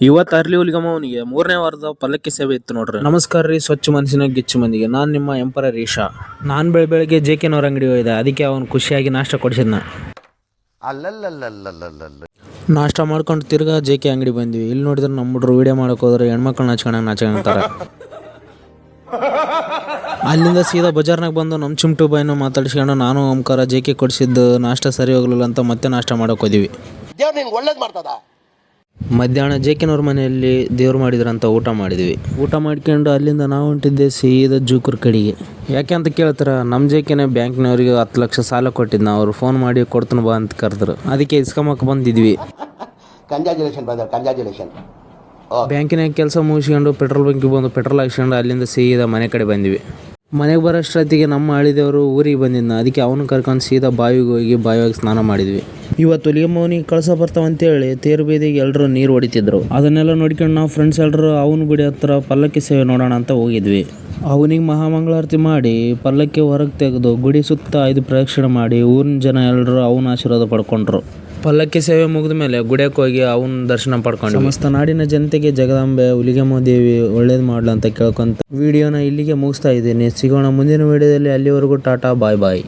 ಇವತ್ತು ಅರ್ಲಿ ಹುಲಿಗಮ್ಮವನಿಗೆ 3ನೇ ವಾರದ ಪಲ್ಲಕ್ಕಿ ಸೇವೆ ಇತ್ತು ನೋಡ್ರಿ. ನಮಸ್ಕಾರ ರೀ, ಸ್ವಚ್ಛ ಮನಸ್ಸಿನ ಗಿಚ್ಚು ಮಂದಿಗೆ. ನಾನು ನಿಮ್ಮ ಎಂಪರರ್ ಈಶಾ. ನಾನು ಬೆಳಗ್ಗೆ ಜೆ.ಕೆ.ನವ್ರ ಅಂಗಡಿ ಹೋಯ್ದೆ, ಅದಕ್ಕೆ ಅವನು ಖುಷಿಯಾಗಿ ನಾಷ್ಟ ಕೊಡಿಸಿದ್ನ. ನಾಷ್ಟ ಮಾಡ್ಕೊಂಡು ತಿರ್ಗಾ ಜೆ.ಕೆ ಅಂಗಡಿ ಬಂದ್ವಿ. ಇಲ್ಲಿ ನೋಡಿದ್ರೆ ನಮ್ಮ ಹುಡ್ರು ವಿಡಿಯೋ ಮಾಡಕ್ಕೆ ಹೋದ್ರೆ ಹೆಣ್ಮಕ್ಳು ನಾಚ್ಕೊಂತಾರೆ. ಅಲ್ಲಿಂದ ಸೀದಾ ಬಜಾರ್ನಾಗ ಬಂದು ನಮ್ಮ ಚಿಮ್ಟು ಬಾಯಿನ ಮಾತಾಡಿಸ್ಕೊಂಡು ನಾನು ಓಂಕಾರ ಜೆ.ಕೆ ಕೊಡಿಸಿದ್ದು ನಾಷ್ಟ ಸರಿ ಹೋಗ್ಲಿಲ್ಲ ಅಂತ ಮತ್ತೆ ನಾಷ್ಟ ಮಾಡಕ್ಕೆ ಹೋದಿವಿ. ಮಧ್ಯಾಹ್ನ ಜೆ.ಕೆ.ನವ್ರ ಮನೆಯಲ್ಲಿ ದೇವ್ರು ಮಾಡಿದ್ರಂತ ಊಟ ಮಾಡಿದ್ವಿ. ಊಟ ಮಾಡ್ಕೊಂಡು ಅಲ್ಲಿಂದ ನಾವು ಹೊಂಟಿದ್ದೆ ಸೀದಾ ಜೂಕೂರ್ ಕಡೆಗೆ. ಯಾಕೆ ಅಂತ ಕೇಳ್ತಾರ, ನಮ್ಮ ಜೆ.ಕೆನೇ ಬ್ಯಾಂಕ್ನವ್ರಿಗೆ 10 ಲಕ್ಷ ಸಾಲ ಕೊಟ್ಟಿದ್ನ. ಅವ್ರು ಫೋನ್ ಮಾಡಿ ಕೊಡ್ತಾನ ಬಾ ಅಂತ ಕರೆದ್ರು. ಅದಕ್ಕೆ ಇಸ್ಕೊಂಬಕ್ಕೆ ಬಂದಿದ್ವಿ. ಬ್ಯಾಂಕಿನಾಗ ಕೆಲಸ ಮುಗಿಸ್ಕೊಂಡು ಪೆಟ್ರೋಲ್ ಬಂಕಿಗೆ ಬಂದು ಪೆಟ್ರೋಲ್ ಹಾಕ್ಸ್ಕೊಂಡು ಅಲ್ಲಿಂದ ಸೀದಾ ಮನೆ ಕಡೆ ಬಂದ್ವಿ. ಮನೆಗೆ ಬರೋಷ್ಟೊತ್ತಿಗೆ ನಮ್ಮ ಹಳಿದೇವರು ಊರಿಗೆ ಬಂದಿದ್ನ. ಅದಕ್ಕೆ ಅವನು ಕರ್ಕೊಂಡು ಸೀದಾ ಬಾವಿಗೆ ಹೋಗಿ ಬಾವಿಯಾಗಿ ಸ್ನಾನ ಮಾಡಿದ್ವಿ. ಇವತ್ತು ಹುಲಿಗಮ್ಮವನಿಗೆ ಕಳಸ ಬರ್ತಾವಂತೇಳಿ ತೇರು ಬೀದಿಗೆ ಎಲ್ಲರೂ ನೀರು ಹೊಡಿತಿದ್ರು. ಅದನ್ನೆಲ್ಲ ನೋಡ್ಕೊಂಡು ನಾವು ಫ್ರೆಂಡ್ಸ್ ಎಲ್ಲರೂ ಅವನ ಗುಡಿ ಹತ್ರ ಪಲ್ಲಕ್ಕಿ ಸೇವೆ ನೋಡೋಣ ಅಂತ ಹೋಗಿದ್ವಿ. ಅವನಿಗೆ ಮಹಾಮಂಗಳಾರತಿ ಮಾಡಿ ಪಲ್ಲಕ್ಕಿ ಹೊರಗೆ ತೆಗೆದು ಗುಡಿ ಸುತ್ತ 5 ಪ್ರದಕ್ಷಿಣೆ ಮಾಡಿ ಊರಿನ ಜನ ಎಲ್ಲರೂ ಅವನ ಆಶೀರ್ವಾದ ಪಡ್ಕೊಂಡ್ರು. ಪಲ್ಲಕ್ಕಿ ಸೇವೆ ಮುಗಿದ ಮೇಲೆ ಗುಡಿಯಕ್ಕೆ ಹೋಗಿ ಅವನ ದರ್ಶನ ಪಡ್ಕೊಂಡು ಸಮಸ್ತ ನಾಡಿನ ಜನತೆಗೆ ಜಗದಾಂಬೆ ಹುಲಿಗಮ್ಮ ದೇವಿ ಒಳ್ಳೇದು ಮಾಡ್ಲ ಅಂತ ಕೇಳ್ಕೊಂತ ವಿಡಿಯೋನ ಇಲ್ಲಿಗೆ ಮುಗಿಸ್ತಾ ಇದ್ದೀನಿ. ಸಿಗೋಣ ಮುಂದಿನ ವಿಡಿಯೋದಲ್ಲಿ. ಅಲ್ಲಿವರೆಗೂ ಟಾಟಾ, ಬಾಯ್ ಬಾಯ್.